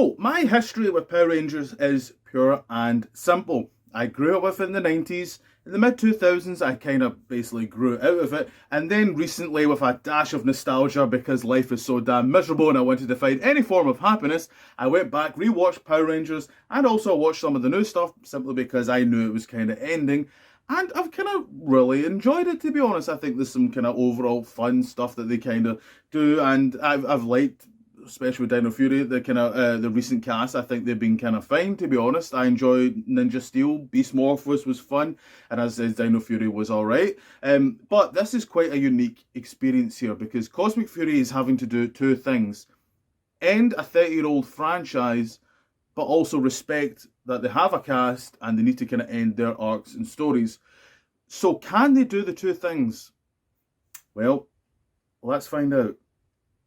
So, my history with Power Rangers is pure and simple. I grew up with it in the 90s. In the mid 2000s, I kind of basically grew out of it. And then recently, with a dash of nostalgia because life is so damn miserable and I wanted to find any form of happiness, I went back, rewatched Power Rangers, and also watched some of the new stuff simply because I knew it was kind of ending. And I've kind of really enjoyed it, to be honest. I think there's some kind of overall fun stuff that they kind of do, and I've liked, especially with Dino Fury, the kind of the recent cast. I think they've been kind of fine, to be honest. I enjoyed Ninja Steel, Beast Morphos was fun, and as I said, Dino Fury was all right. But this is quite a unique experience here because Cosmic Fury is having to do two things: end a 30-year-old franchise, but also respect that they have a cast and they need to kind of end their arcs and stories. So can they do the two things? Well, let's find out.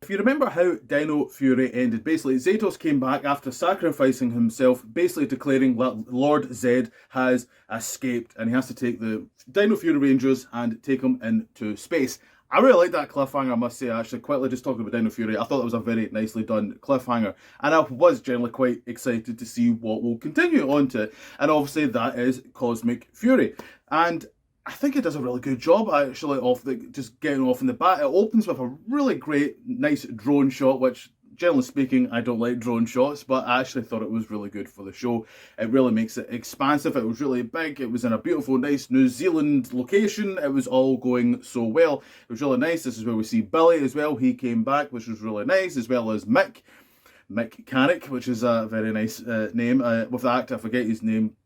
If you remember how Dino Fury ended, basically Zatos came back after sacrificing himself, basically declaring that Lord Zed has escaped and he has to take the Dino Fury Rangers and take them into space. I really like that cliffhanger, I must say, actually. Quickly just talking about Dino Fury, I thought that was a very nicely done cliffhanger. And I was generally quite excited to see what will continue on to. And obviously that is Cosmic Fury. And I think it does a really good job, actually, of just getting off in the bat. It opens with a really great, nice drone shot, which, generally speaking, I don't like drone shots, but I actually thought it was really good for the show. It really makes it expansive. It was really big. It was in a beautiful, nice New Zealand location. It was all going so well. It was really nice. This is where we see Billy as well. He came back, which was really nice, as well as Mick Carrick, which is a very nice name. With the actor, I forget his name,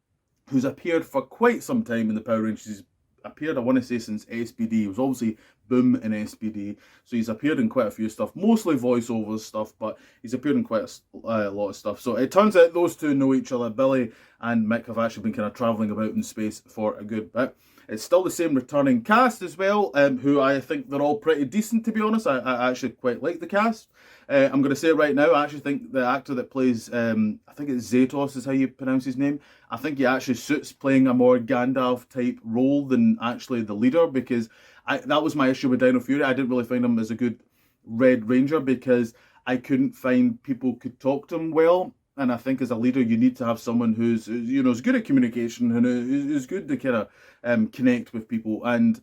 who's appeared for quite some time in the Power Rangers. He's appeared, I want to say, since SPD. He was obviously Boom in SPD, so he's appeared in quite a few stuff, mostly voiceovers stuff, but he's appeared in quite a lot of stuff. So it turns out those two know each other. Billy and Mick have actually been kind of travelling about in space for a good bit. It's still the same returning cast as well, who I think they're all pretty decent, to be honest. I actually quite like the cast. I'm going to say it right now, I actually think the actor that plays, I think it's Zatos is how you pronounce his name, I think he actually suits playing a more Gandalf-type role than actually the leader, because that was my issue with Dino Fury. I didn't really find him as a good Red Ranger because I couldn't find people could talk to him well. And I think as a leader, you need to have someone who's, you know, is good at communication and is good to kind of connect with people. And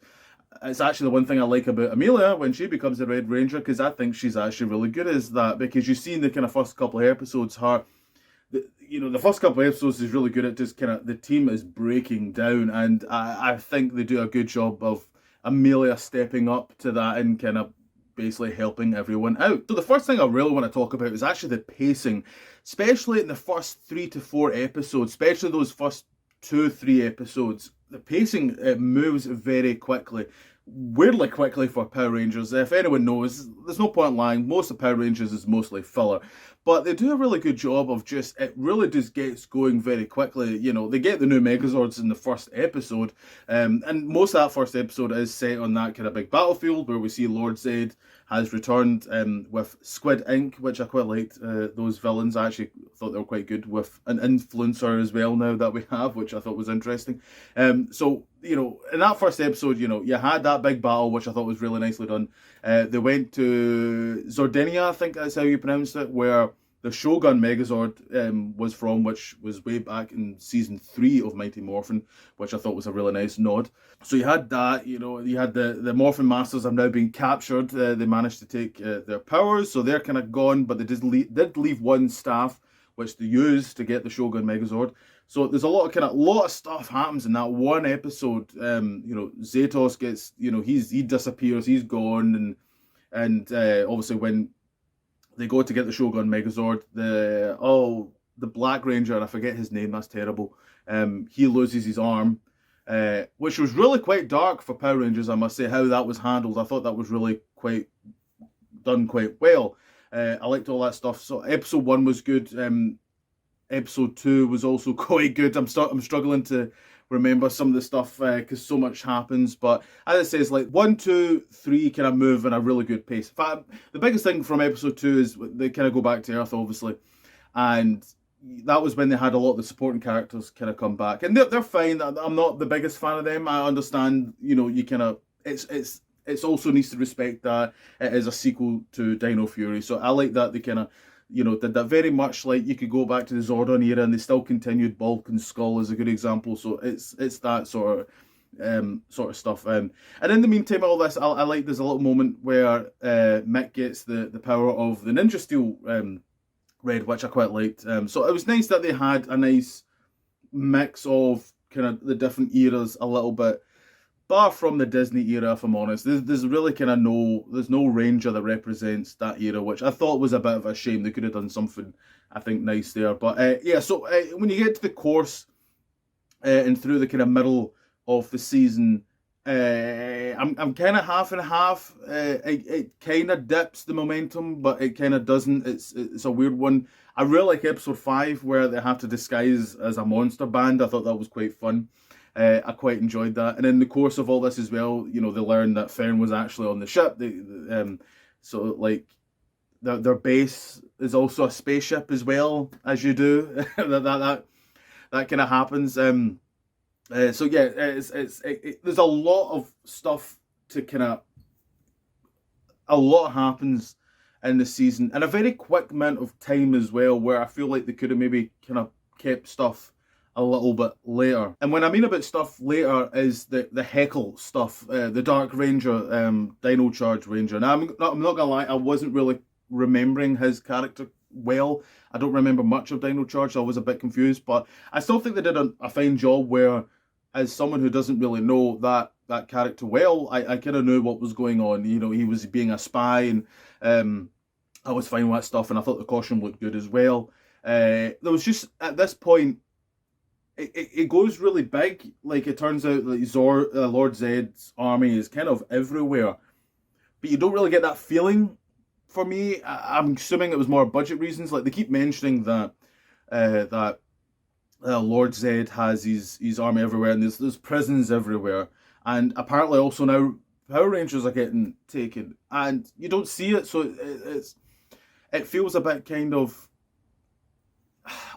it's actually the one thing I like about Amelia when she becomes the Red Ranger, because I think she's actually really good as that. Because you see in the kind of first couple of episodes, the first couple of episodes is really good at just kind of, the team is breaking down. And I think they do a good job of Amelia stepping up to that and kind of basically helping everyone out. So the first thing I really want to talk about is actually the pacing, especially in the first 3 to 4 episodes, especially those first 2-3 episodes. The pacing, it moves very quickly, weirdly quickly for Power Rangers. If anyone knows, there's no point in lying, most of Power Rangers is mostly filler, but they do a really good job of just, it really just gets going very quickly. You know, they get the new Megazords in the first episode, and most of that first episode is set on that kind of big battlefield where we see Lord Zed has returned with Squid Inc., which I quite liked. Those villains, I actually thought they were quite good, with an influencer as well now that we have, which I thought was interesting. So, you know, in that first episode, you know, you had that big battle, which I thought was really nicely done. They went to Zordania, I think that's how you pronounce it, where the Shogun Megazord was from, which was way back in season 3 of Mighty Morphin, which I thought was a really nice nod. So you had that, you know, you had the Morphin Masters have now been captured. They managed to take their powers, so they're kind of gone, but they did leave one staff, which they used to get the Shogun Megazord. So there's a lot of stuff happens in that one episode. You know, Zatos gets, you know, he disappears, he's gone, and obviously when they go to get the Shogun Megazord, the Black Ranger, and I forget his name, that's terrible. He loses his arm, which was really quite dark for Power Rangers, I must say, how that was handled. I thought that was really done quite well. I liked all that stuff. So episode 1 was good. Episode 2 was also quite good. I'm struggling to remember some of the stuff because so much happens, but as it says, like 1, 2, 3 kind of move in a really good pace. In fact, the biggest thing from episode 2 is they kind of go back to Earth, obviously, and that was when they had a lot of the supporting characters kind of come back, and they're fine. I'm not the biggest fan of them. I understand, you know, you kind of it's also needs to respect that it is a sequel to Dino Fury, so I like that they kind of did that very much. Like, you could go back to the Zordon era and they still continued. Bulk and Skull is a good example. So it's that sort of stuff. And in the meantime, all this, I like, there's a little moment where Mick gets the power of the Ninja Steel Red, which I quite liked. So it was nice that they had a nice mix of kind of the different eras a little bit. Bar from the Disney era, if I'm honest, there's really kind of there's no Ranger that represents that era, which I thought was a bit of a shame. They could have done something, I think, nice there. But yeah, so when you get to the course and through the kind of middle of the season, I'm kind of half and half. It kind of dips the momentum, but it kind of doesn't. It's a weird one. I really like episode 5 where they have to disguise as a monster band. I thought that was quite fun. I quite enjoyed that. And in the course of all this as well, they learned that Fern was actually on the ship. So like their base is also a spaceship as well, as you do. that kind of happens. So yeah, there's a lot of stuff to kind of. A lot happens in the season, and a very quick amount of time as well, where I feel like they could have maybe kind of kept stuff a little bit later. And when I mean about stuff later is the Heckle stuff, the Dark Ranger, Dino Charge Ranger. Now I'm not gonna lie, I wasn't really remembering his character well. I don't remember much of Dino Charge, so I was a bit confused, but I still think they did a fine job where, as someone who doesn't really know that character well, I kind of knew what was going on. He was being a spy, and I was fine with that stuff, and I thought the costume looked good as well. There was just, at this point, it goes really big. Like, it turns out that Lord Zed's army is kind of everywhere, but you don't really get that feeling. For me, I'm assuming it was more budget reasons. Like, they keep mentioning that Lord Zed has his army everywhere, and there's prisons everywhere, and apparently also now Power Rangers are getting taken, and you don't see it, so it feels a bit kind of,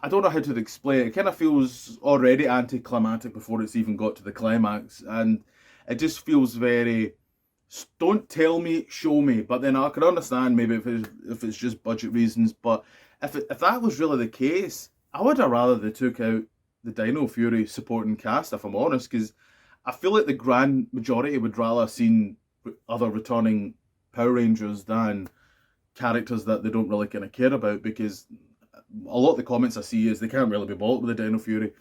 I don't know how to explain it. It kind of feels already anticlimactic before it's even got to the climax, and it just feels very, don't tell me, show me. But then I could understand maybe if it's just budget reasons. But if that was really the case, I would have rather they took out the Dino Fury supporting cast, if I'm honest, because I feel like the grand majority would rather have seen other returning Power Rangers than characters that they don't really kind of care about, because a lot of the comments I see is they can't really be bought with the Dino Fury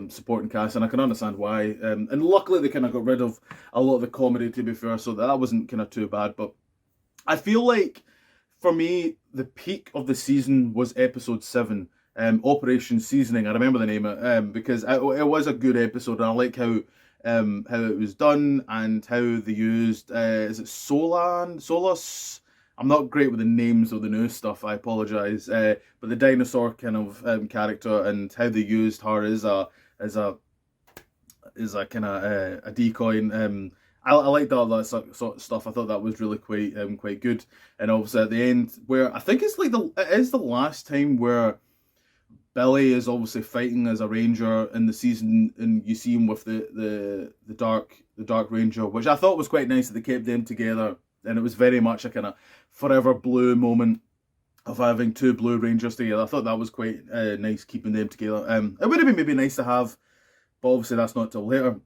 supporting cast, and I can understand why. And luckily they kind of got rid of a lot of the comedy, to be fair, so that wasn't kind of too bad. But I feel like, for me, the peak of the season was episode 7, Operation Seasoning. I remember the name, because it was a good episode, and I like how it was done and how they used, is it Solus? I'm not great with the names of the new stuff, I apologise. But the dinosaur kind of character, and how they used her as a kind of a decoy. And I liked all that sort of stuff. I thought that was really quite good. And obviously at the end, where I think it is the last time where Billy is obviously fighting as a ranger in the season, and you see him with the Dark Ranger, which I thought was quite nice that they kept them together. And it was very much a kind of forever blue moment of having two Blue Rangers together. I thought that was quite nice, keeping them together. It would have been maybe nice to have, but obviously that's not till later.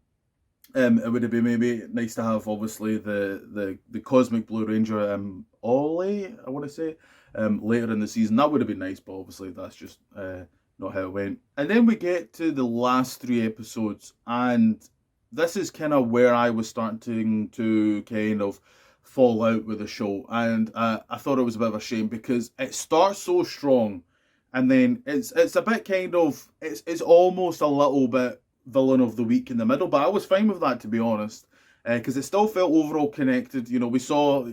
It would have been maybe nice to have, obviously, the Cosmic Blue Ranger, Ollie, I want to say, later in the season. That would have been nice, but obviously that's just not how it went. And then we get to the last 3 episodes, and this is kind of where I was starting to kind of fall out with the show, and I thought it was a bit of a shame, because it starts so strong, and then it's a bit kind of, it's almost a little bit villain of the week in the middle, but I was fine with that, to be honest, because it still felt overall connected. We saw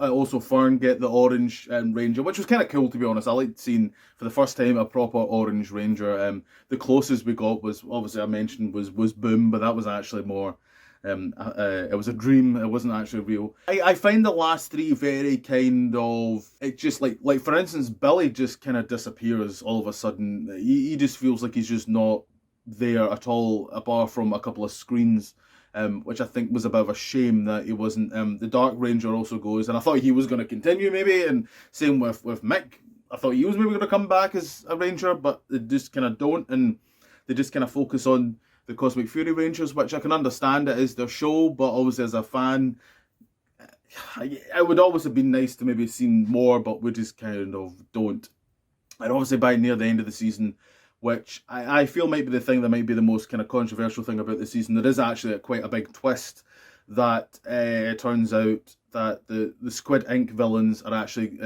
also Fern get the Orange Ranger, which was kind of cool, to be honest. I liked seeing, for the first time, a proper Orange Ranger. The closest we got was, obviously I mentioned, was Boom, but that was actually more, it was a dream, it wasn't actually real. I find the last 3 very kind of, it just like for instance, Billy just kind of disappears all of a sudden. He just feels like he's just not there at all, apart from a couple of screens, which I think was a bit of a shame that he wasn't. The Dark Ranger also goes, and I thought he was going to continue maybe, and same with Mick I thought he was maybe going to come back as a Ranger, but they just kind of don't, and they just kind of focus on the Cosmic Fury Rangers, which I can understand. It is their show, but obviously as a fan, it would always have been nice to maybe seen more, but we just kind of don't. And obviously by near the end of the season, which I feel might be the thing that might be the most kind of controversial thing about the season, there is actually quite a big twist that it turns out that the Squid Ink villains are actually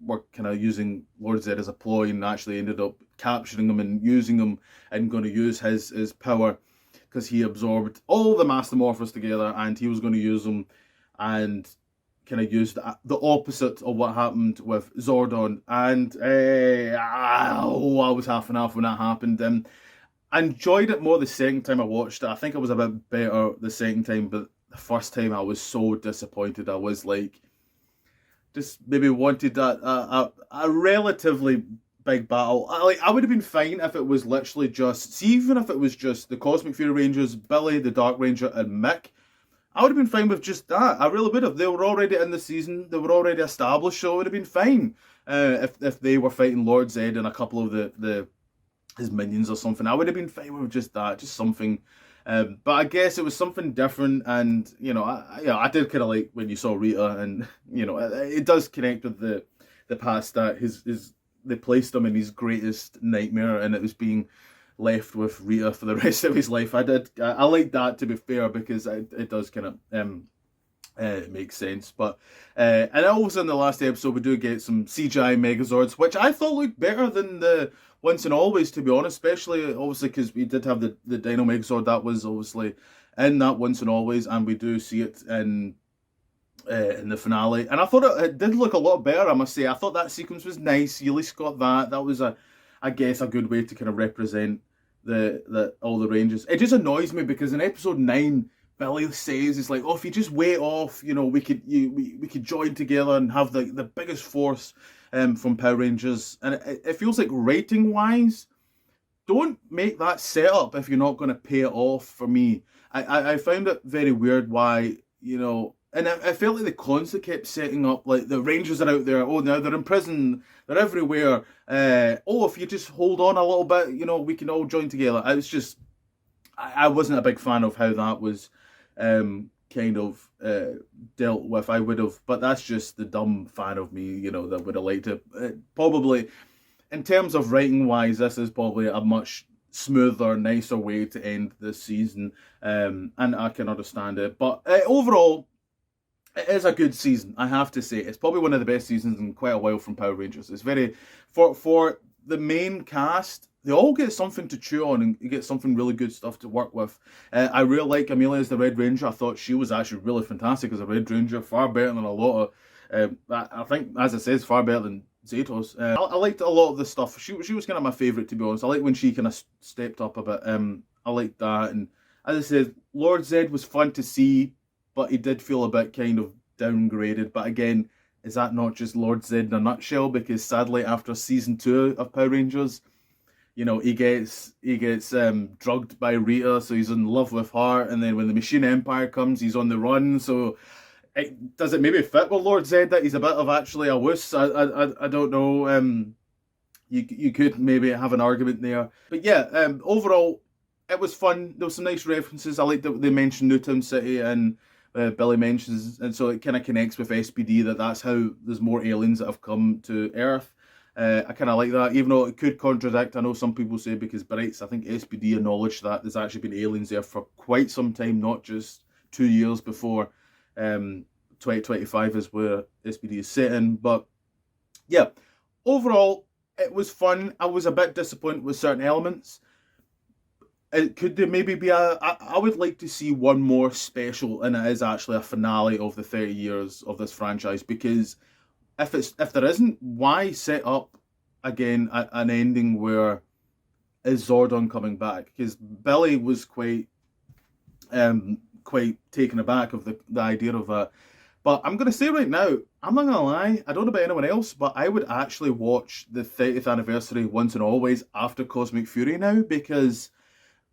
were kind of using Lord Zed as a ploy, and actually ended up capturing him and using him, and going to use his power because he absorbed all the Master Morphers together, and he was going to use them and kind of use the opposite of what happened with Zordon. And I was half and half when that happened. I enjoyed it more the second time I watched it. I think it was a bit better the second time, but the first time I was so disappointed. I was like, just maybe wanted a relatively big battle. I would have been fine if it was literally just, see, even if it was just the Cosmic Fury Rangers, Billy, the Dark Ranger, and Mick, I would have been fine with just that. I really would have. They were already in the season. They were already established, so it would have been fine if they were fighting Lord Zed and a couple of his minions or something. I would have been fine with just that, just something. But I guess it was something different, and I did kind of like when you saw Rita, and it does connect with the past that they placed him in his greatest nightmare, and it was being left with Rita for the rest of his life. I like that, to be fair, because it does kind of make sense. But and also in the last episode we do get some CGI Megazords, which I thought looked better than the Once and Always, to be honest, especially obviously because we did have the Dino Megazord that was obviously in that Once and Always, and we do see it in the finale, and I thought it did look a lot better, I must say. I thought that sequence was nice. You at least got that was I guess a good way to kind of represent all the Rangers. It just annoys me because in episode 9, Billy says, it's like, oh, if you just wait off, we could join together and have the biggest force from Power Rangers. And it feels like rating wise, don't make that setup if you're not going to pay it off. For me, I found it very weird why, and I felt like they constantly kept setting up, like, the Rangers are out there, oh, now they're in prison, they're everywhere, if you just hold on a little bit, we can all join together. I was just, I wasn't a big fan of how that was kind of dealt with. I would have, but that's just the dumb fan of me, that would have liked it. Probably, in terms of writing wise, this is probably a much smoother, nicer way to end this season, and I can understand it. But overall, it is a good season, I have to say. It's probably one of the best seasons in quite a while from Power Rangers. It's very, for the main cast, they all get something to chew on and get something really good stuff to work with. I really like Amelia as the Red Ranger. I thought she was actually really fantastic as a Red Ranger, far better than a lot of, I think, as it says, far better than Zetos. I liked a lot of the stuff. She was kind of my favourite, to be honest. I like when she kind of stepped up a bit. I liked that. And as I said, Lord Zed was fun to see, but he did feel a bit kind of downgraded. But again, is that not just Lord Zed in a nutshell? Because sadly, after season 2 of Power Rangers, he gets drugged by Rita, so he's in love with her. And then when the Machine Empire comes, he's on the run. So does it maybe fit with Lord Zed that he's a bit of actually a wuss? I don't know. You could maybe have an argument there. But yeah, overall, it was fun. There were some nice references. I like that they mentioned Newtown City, and Billy mentions, and so it kind of connects with SPD, that's how there's more aliens that have come to Earth. I kind of like that, even though it could contradict. I know some people say, because Brights, I think SPD acknowledged that there's actually been aliens there for quite some time, not just 2 years before 2025 is where SPD is set in. But yeah, overall, it was fun. I was a bit disappointed with certain elements. Could there maybe be I would like to see one more special, and it is actually a finale of the 30 years of this franchise, because if there isn't, why set up again an ending where is Zordon coming back? Because Billy was quite taken aback of the idea of that. But I'm going to say right now, I'm not going to lie, I don't know about anyone else, but I would actually watch the 30th anniversary Once and Always after Cosmic Fury now, because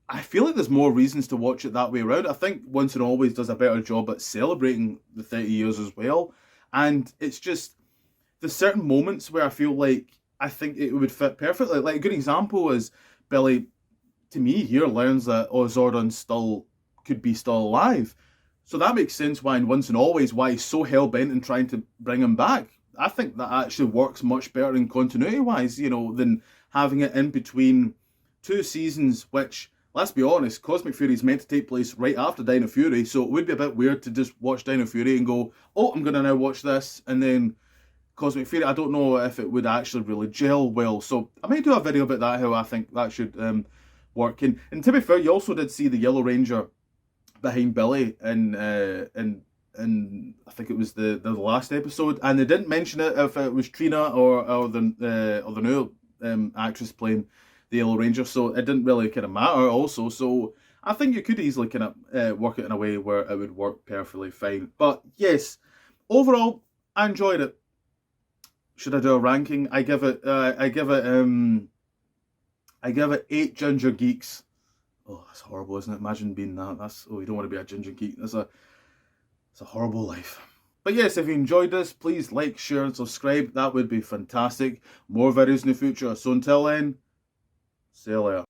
I feel like there's more reasons to watch it that way around. I think Once and Always does a better job at celebrating the 30 years as well. And it's just, there's certain moments where I feel like I think it would fit perfectly. Like a good example is Billy, to me, here learns that Zordon still could be still alive. So that makes sense why in Once and Always why he's so hell bent in trying to bring him back. I think that actually works much better in continuity wise, than having it in between two seasons, which, let's be honest, Cosmic Fury is meant to take place right after Dino Fury, so it would be a bit weird to just watch Dino Fury and go, oh, I'm going to now watch this, and then Cosmic Fury. I don't know if it would actually really gel well, so I might do a video about that, how I think that should work. And to be fair, you also did see the Yellow Ranger behind Billy in I think it was the last episode, and they didn't mention it if it was Trina or the new actress playing the Yellow Ranger, so it didn't really kind of matter. Also, so I think you could easily kind of work it in a way where it would work perfectly fine. But yes, overall, I enjoyed it. Should I do a ranking? I give it 8 ginger geeks. Oh, that's horrible, isn't it? Imagine being that. You don't want to be a ginger geek. It's a horrible life. But yes, if you enjoyed this, please like, share, and subscribe. That would be fantastic. More videos in the future. So until then, see you later.